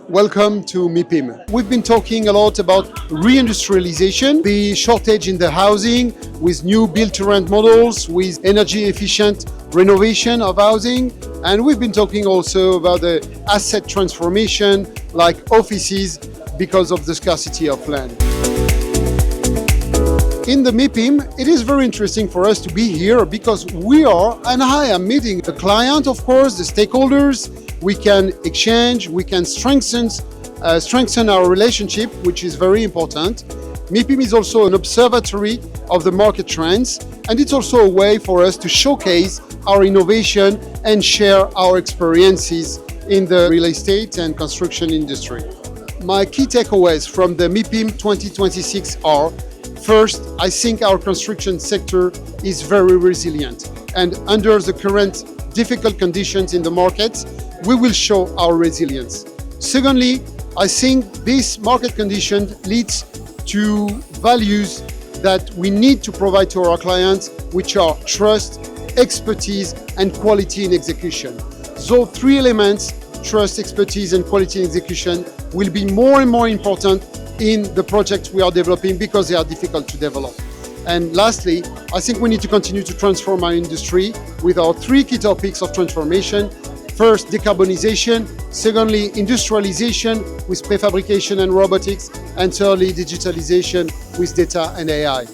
Welcome to MIPIM. We've been talking a lot about reindustrialization, the shortage in the housing with new build-to-rent models, with energy-efficient renovation of housing, and we've been talking also about the asset transformation like offices because of the scarcity of land. In the MIPIM, it is very interesting for us to be here because I am meeting the client, of course, the stakeholders. We can exchange, we can strengthen our relationship, which is very important. MIPIM is also an observatory of the market trends, and it's also a way for us to showcase our innovation and share our experiences in the real estate and construction industry. My key takeaways from the MIPIM 2026 are: first, I think our construction sector is very resilient, and under the current difficult conditions in the market, we will show our resilience. Secondly, I think this market condition leads to values that we need to provide to our clients, which are trust, expertise, and quality in execution. So three elements, trust, expertise, and quality in execution, will be more and more important in the projects we are developing because they are difficult to develop. And lastly, I think we need to continue to transform our industry with our three key topics of transformation. First, decarbonization. Secondly, industrialization with prefabrication and robotics. And thirdly, digitalization with data and AI.